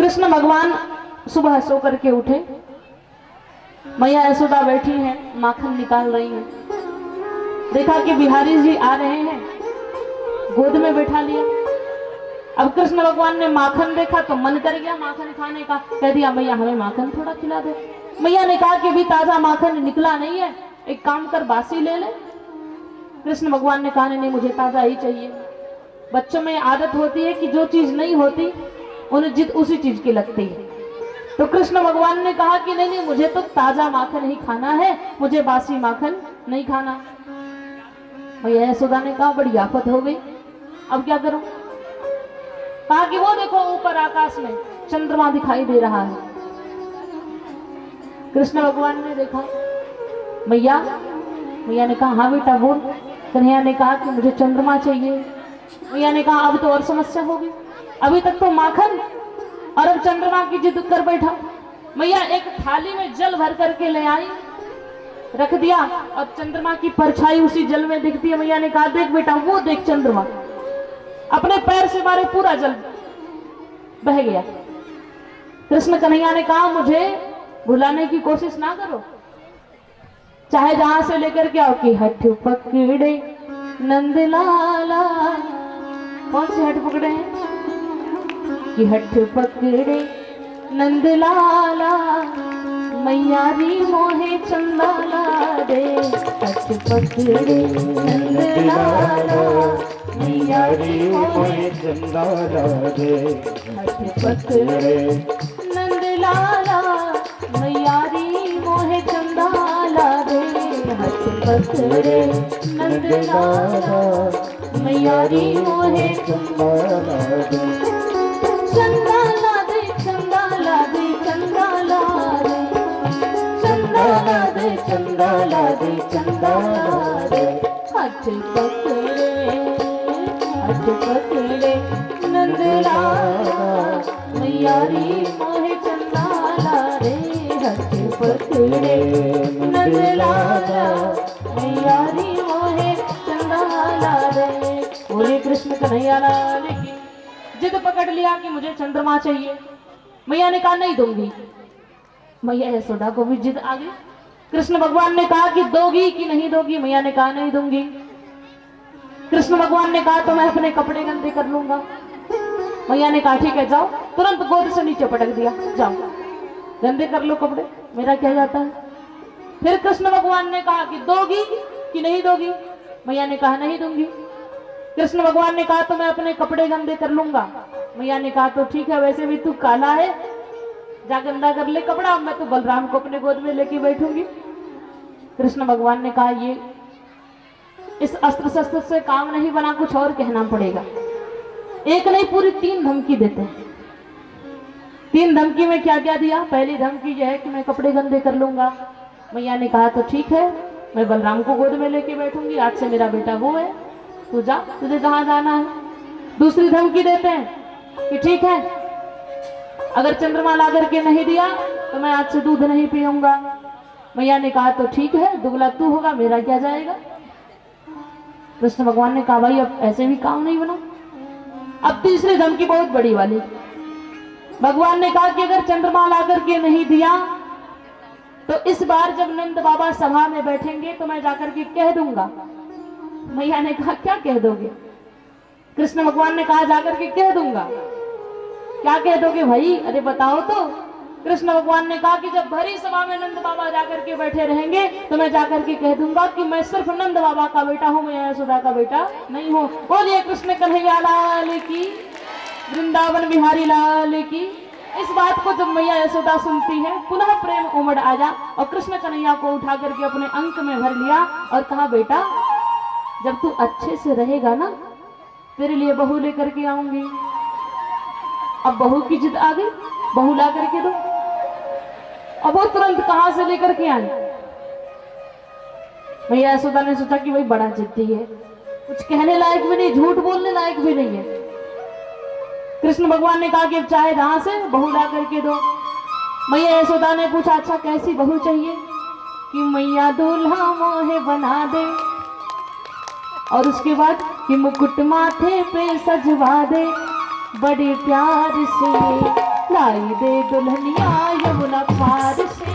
कृष्ण भगवान सुबह सो करके उठे, मैया यशोदा बैठी हैं, माखन निकाल रही हैं। देखा कि बिहारी जी आ रहे हैं, गोद में बैठा लिया। अब कृष्ण भगवान ने माखन देखा तो मन कर गया माखन खाने का, कह दिया मैया हमें माखन थोड़ा खिला दो। मैया ने कहा कि भी ताजा माखन निकला नहीं है, एक काम कर बासी ले ले। कृष्ण भगवान ने कहा नहीं, मुझे ताजा ही चाहिए। बच्चों में आदत होती है कि जो चीज नहीं होती उन्हें जिद उसी चीज की लगती है। तो कृष्ण भगवान ने कहा कि नहीं, मुझे तो ताजा माखन ही खाना है, मुझे बासी माखन नहीं खाना। मैया यशोदा ने कहा बड़ी आफत हो गई, अब क्या करूं। कहा कि वो देखो ऊपर आकाश में चंद्रमा दिखाई दे रहा है। कृष्ण भगवान ने देखा, मैया ने कहा हाँ बेटा बोल। कन्हैया ने कहा कि मुझे चंद्रमा चाहिए। मैया ने कहा अब तो और समस्या होगी, अभी तक तो माखन और अब चंद्रमा की जिद कर बैठा। मैया एक थाली में जल भर करके ले आई, रख दिया और चंद्रमा की परछाई उसी जल में दिखती है। मैया ने कहा देख बेटा वो देख चंद्रमा, अपने पैर से मारे पूरा जल बह गया। कृष्ण कन्हैया ने कहा मुझे भुलाने की कोशिश ना करो, चाहे जहां से लेकर के आओ कि हठ पकड़े नंदलाला। कौन से हठ पकड़े हैं? कि हठ पकड़े नंदलाला, मैयारी मोहे चंदाला दे। हठ पकड़े नंदलाला, मैयारी मोहे चंदाला दे। हठ पकड़े नंदलाला, मैयारी मोहे चंदाला दे। हठ पकड़े नंदलाला, मैयारी मोहे चंदाला दे। चंदाला दे चंदाला दे चंदाला दे, चंदाला दे चंदाला दे चंदाला दे। हठ पकड़े नंदलाला, मैयारी मोहे चंदाला रे। हठ पकड़े नंदलाला, मैयारी मोहे चंदाला रे। बोले कृष्ण कन्हैया लाल की। जिद पकड़ लिया कि मुझे चंद्रमा चाहिए। मैया ने कहा नहीं दूंगी। मैया यशोदा को भी जिद आ गई। कृष्ण भगवान ने कहा कि दोगी कि नहीं दोगी। मैया ने कहा नहीं दूंगी। कृष्ण भगवान ने कहा तो मैं अपने कपड़े गंदे कर लूंगा। मैया ने कहा ठीक है जाओ। तुरंत गोद से नीचे पटक दिया, जाओ गंदे कर लो कपड़े, मेरा क्या जाता है। फिर कृष्ण भगवान ने कहा कि दोगी कि नहीं दोगी। मैया ने कहा नहीं दूंगी। कृष्ण भगवान ने कहा तो मैं अपने कपड़े गंदे कर लूंगा। मैया ने कहा तो ठीक है, वैसे भी तू काला है, जा गंदा कर ले कपड़ा, मैं तो बलराम को अपने गोद में लेके बैठूंगी। कृष्ण भगवान ने कहा ये इस अस्त्र शस्त्र से काम नहीं बना, कुछ और कहना पड़ेगा। एक नहीं पूरी 3 धमकी देते हैं। 3 धमकी में क्या क्या दिया। पहली धमकी यह है कि मैं कपड़े गंदे कर लूंगा। मैया ने कहा तो ठीक है, मैं बलराम को गोद में लेके बैठूंगी, आज से मेरा बेटा वो है, तू जा, तुझे जहां जाना है। दूसरी धमकी देते हैं कि ठीक है अगर चंद्रमा ला करके नहीं दिया तो मैं आज से दूध नहीं पीऊंगा। मैया ने कहा तो ठीक है, दुगला तू होगा, मेरा क्या जाएगा। कृष्ण भगवान ने कहा भाई अब ऐसे भी काम नहीं बना। अब तीसरी धमकी बहुत बड़ी वाली। भगवान ने कहा कि अगर चंद्रमा ला करके नहीं दिया तो इस बार जब नंद बाबा सभा में बैठेंगे तो मैं जाकर के कह दूंगा। मैया ने कहा क्या कह दोगे। कृष्ण भगवान ने कहा जाकर के कह दूंगा। क्या कह दोगे भाई, अरे बताओ तो। कृष्ण भगवान ने कहा कि जब भरी सभा में नंद बाबा जाकर के बैठे रहेंगे तो मैं जाकर के कह दूंगा कि मैं सिर्फ नंद बाबा का बेटा हूं, मैं यशोदा का बेटा नहीं हूं। बोलिए कृष्ण कन्हैया लाल की, वृंदावन बिहारी लाल की। इस बात को जब मैया यशोदा सुनती है पुनः प्रेम उमड़ आया और कृष्ण कन्हैया को उठा करके अपने अंक में भर लिया और कहा बेटा जब तू अच्छे से रहेगा ना तेरे लिए बहू लेकर के आऊंगी। अब बहू की जिद आ गई, बहू ला करके दो। अब वो तुरंत कहां से लेकर के आई। मैया यशोदा ने सोचा कि भाई बड़ा जिद्दी है, कुछ कहने लायक भी नहीं, झूठ बोलने लायक भी नहीं है। कृष्ण भगवान ने कहा कि अब चाहे जहां से बहू ला करके दो। मैया यशोदा ने पूछा अच्छा कैसी बहू चाहिए। कि मैया दूल्हा मोहे बना दे और उसके बाद कि मुकुट माथे पे सजवा दे बड़े प्यार से। ला लाई दे दुल्हनिया यमुना पार से,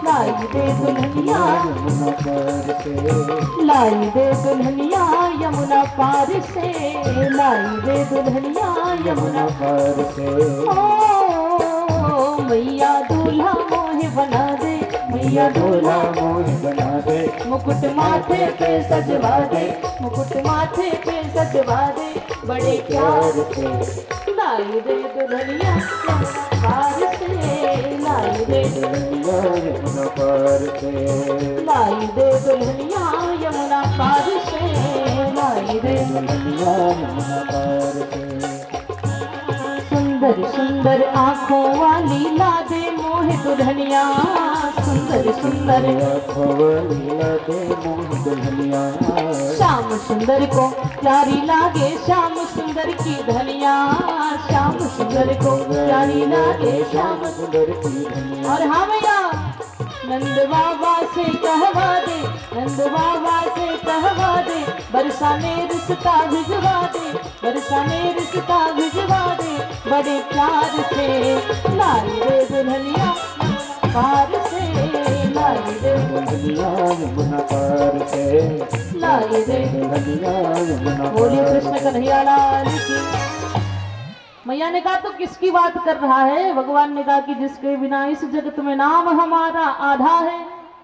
लाई दे दुल्हनिया यमुना पार से, लाई दे दुल्हनिया यमुना पार से, लाई दे दुल्हनिया यमुना पार से। ओ मैया दूल्हा मोहे बना दे, मैया दूल्हा मोह बना दे, मुकुट माथे पे सजवा दे, मुकुट माथे पे सजवा दे, बड़े प्यार से लाई दे दुल्हनिया यमुना पार से, लाई दे दुल्हनिया यमुना पार से, लाई दे दुल्हनिया यमुना पार से, लाई दे दुल्हनिया यमुना पार से। सुंदर सुंदर आँखों वाली ला दे मोहे दुल्हनिया, सुंदर सुंदर आँखों वाली ला दे मोह दुल्हनिया, श्याम सुंदर को प्यारी लागे श्याम सुंदर की धनिया, श्याम सुंदर को प्यारी लागे श्याम सुंदर की धनिया। और हाँ भैया नंद बाबा से कहवा दे, नंद बाबा से कहवा दे, बरसाने रिश्ता भिजवा दे, बरसाने रिश्ता भिजवा दे, बड़े प्यार से लाई दे दुल्हनिया पार से, लाई दे दुल्हनिया यमुना पार से, लाई दे दुल्हनिया यमुना बोलिए पार कृष्ण कन्हैया लाल की। मैया ने कहा तो किसकी बात कर रहा है? भगवान ने कहा कि जिसके बिना इस जगत में नाम हमारा आधा है।